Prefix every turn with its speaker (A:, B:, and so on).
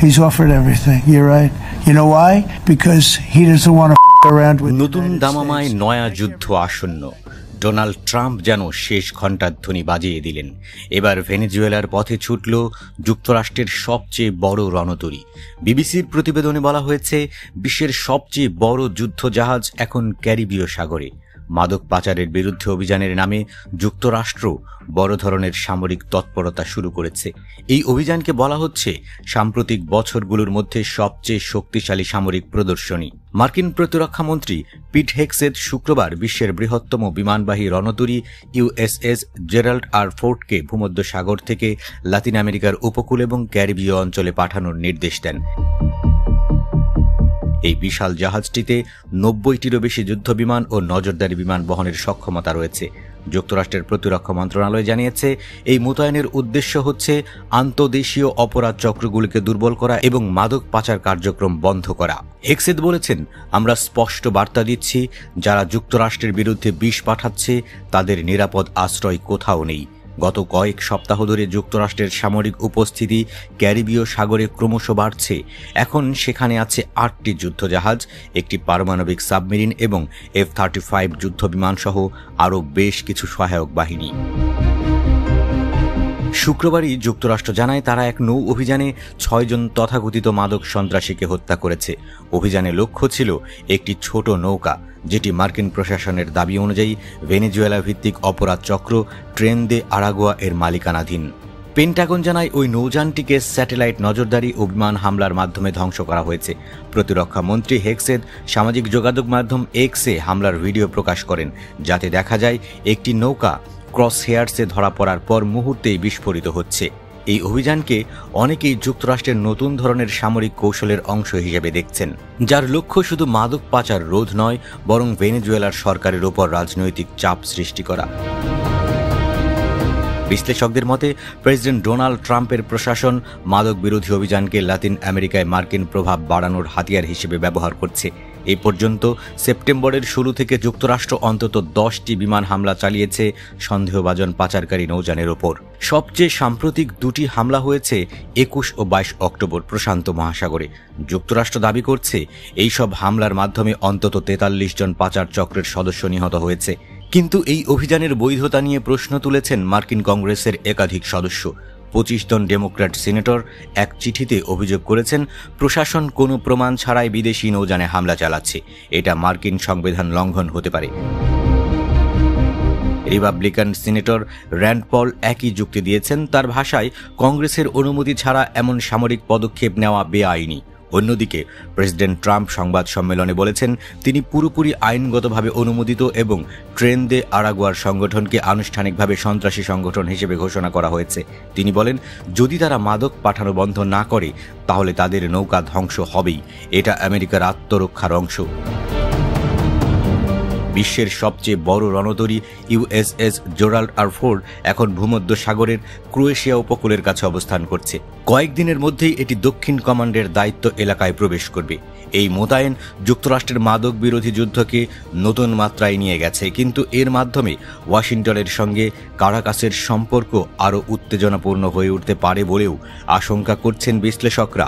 A: He's offered everything. You're right. You know why? Because he doesn't want to around with
B: নতুন দামামায় নয়া যুদ্ধ আসন্ন। Donald Trump যেন শেষ ঘণ্টার ধ্বনি বাজিয়ে দিলেন। এবার ভেনেজুয়েলার পথে ছুটল যুক্তরাষ্ট্রের সবচেয়ে বড় রণতরী। বিবিসির প্রতিবেদনে বলা হয়েছে, বিশ্বের সবচেয়ে বড় যুদ্ধজাহাজ এখন ক্যারিবীয় সাগরে। মাদক পাচারের বিরুদ্ধে অভিযানের নামে যুক্তরাষ্ট্র বড় ধরনের সামরিক তৎপরতা শুরু করেছে। এই অভিযানকে বলা হচ্ছে সাম্প্রতিক বছরগুলোর মধ্যে সবচেয়ে শক্তিশালী সামরিক প্রদর্শনী। মার্কিন প্রতিরক্ষামন্ত্রী পিট হেগসেথ শুক্রবার বিশ্বের বৃহত্তম বিমানবাহী রণতরী ইউএসএস জেরাল্ড আর ফোর্ডকে ভূমধ্যসাগর থেকে লাতিন আমেরিকার উপকূল এবং ক্যারিবীয় অঞ্চলে পাঠানোর নির্দেশ দেন। এই বিশাল জাহাজটিতে 90টিরও বেশি যুদ্ধবিমান ও নজরদারি বিমান বহনের সক্ষমতা রয়েছে। যুক্তরাষ্ট্রের প্রতিরক্ষা মন্ত্রণালয় জানিয়েছে, এই মোতায়েনের উদ্দেশ্য হচ্ছে আন্তঃদেশীয় অপরাধ চক্রগুলিকে দুর্বল করা এবং মাদক পাচার কার্যক্রম বন্ধ করা। হেগসেথ বলেছেন, আমরা স্পষ্ট বার্তা দিচ্ছি, যারা যুক্তরাষ্ট্রের বিরুদ্ধে বিষ পাঠাচ্ছে তাদের নিরাপদ আশ্রয় কোথাও নেই। গত কয়েক সপ্তাহ ধরে যুক্তরাষ্ট্রের সামরিক উপস্থিতি ক্যারিবীয় সাগরে ক্রমশ বাড়ছে। এখন সেখানে আছে 8টি যুদ্ধজাহাজ, একটি পারমাণবিক সাবমেরিন এবং F-35 যুদ্ধবিমান সহ আরও বেশ কিছু সহায়ক বাহিনী। শুক্রবারই যুক্তরাষ্ট্র জানায়, তারা এক নৌ অভিযানে 6 জন তথাকথিত মাদক সন্ত্রাসীকে হত্যা করেছে। অভিযানের লক্ষ্য ছিল একটি ছোট নৌকা, যেটি মার্কিন প্রশাসনের দাবি অনুযায়ী ভেনেজুয়েলা ভিত্তিক অপরাধ চক্র ট্রেন দে আরাগুয়া এর মালিকানাধীন। পেন্টাগন জানায়, ওই নৌযানটিকে স্যাটেলাইট নজরদারি ও বিমান হামলার মাধ্যমে ধ্বংস করা হয়েছে। প্রতিরক্ষা মন্ত্রী হেগসেথ সামাজিক যোগাযোগ মাধ্যম এক্সে হামলার ভিডিও প্রকাশ করেন, যাতে দেখা যায় একটি নৌকা ক্রস হেয়ার্সে ধরা পড়ার পর মুহূর্তেই বিস্ফোরিত হচ্ছে। এই অভিযানকে অনেকেই যুক্তরাষ্ট্রের নতুন ধরনের সামরিক কৌশলের অংশ হিসেবে দেখছেন, যার লক্ষ্য শুধু মাদক পাচার রোধ নয়, বরং ভেনেজুয়েলার সরকারের ওপর রাজনৈতিক চাপ সৃষ্টি করা। বিশ্লেষকদের মতে, প্রেসিডেন্ট ডোনাল্ড ট্রাম্পের প্রশাসন মাদক বিরোধী অভিযানকে লাতিন আমেরিকায় মার্কিন প্রভাব বাড়ানোর হাতিয়ার হিসেবে ব্যবহার করছে। এই পর্যন্ত সেপ্টেম্বরের শুরু থেকে যুক্তরাষ্ট্র অন্তত 10টি বিমান হামলা চালিয়েছে সন্দেহভাজন পাচারকারী নৌযানের ওপর। সবচেয়ে সাম্প্রতিক 2টি হামলা হয়েছে 21 ও 22 অক্টোবর প্রশান্ত মহাসাগরে। যুক্তরাষ্ট্র দাবি করছে, এই সব হামলার মাধ্যমে অন্তত 43 জন পাচার চক্রের সদস্য নিহত হয়েছে। কিন্তু এই অভিযানের বৈধতা নিয়ে প্রশ্ন তুলেছেন মার্কিন কংগ্রেসের একাধিক সদস্য। 25 জন ডেমোক্র্যাট সিনেটর এক চিঠিতে অভিযোগ করেছেন, প্রশাসন কোনো প্রমাণ ছাড়াই বিদেশি নৌযানে হামলা চালাচ্ছে। এটা মার্কিন সংবিধান লঙ্ঘন হতে পারে। রিপাবলিকান সিনেটর র্যান্ড পল একই যুক্তি দিয়েছেন। তার ভাষায়, কংগ্রেসের অনুমতি ছাড়া এমন সামরিক পদক্ষেপ নেওয়া বেআইনি। অন্যদিকে প্রেসিডেন্ট ট্রাম্প সংবাদ সম্মেলনে বলেছেন, তিনি পুরোপুরি আইনগতভাবে অনুমোদিত এবং ট্রেন দে আরাগুয়ার সংগঠনকে আনুষ্ঠানিকভাবে সন্ত্রাসী সংগঠন হিসেবে ঘোষণা করা হয়েছে। তিনি বলেন, যদি তারা মাদক পাঠানো বন্ধ না করে তাহলে তাদের নৌকা ধ্বংস হবেই। এটা আমেরিকার আত্মরক্ষার অংশ। বিশ্বের সবচেয়ে বড় রণতরী ইউএসএস জেরাল্ড আর ফোর্ড এখন ভূমধ্যসাগরের ক্রোয়েশিয়া উপকূলের কাছে অবস্থান করছে। কয়েকদিনের মধ্যেই এটি দক্ষিণ কমান্ডের দায়িত্ব এলাকায় প্রবেশ করবে। এই মোতায়েন যুক্তরাষ্ট্রের মাদক বিরোধী যুদ্ধকে নতুন মাত্রায় নিয়ে গেছে, কিন্তু এর মাধ্যমে ওয়াশিংটনের সঙ্গে কারাকাসের সম্পর্ক আরও উত্তেজনাপূর্ণ হয়ে উঠতে পারে বলেও আশঙ্কা করছেন বিশ্লেষকরা।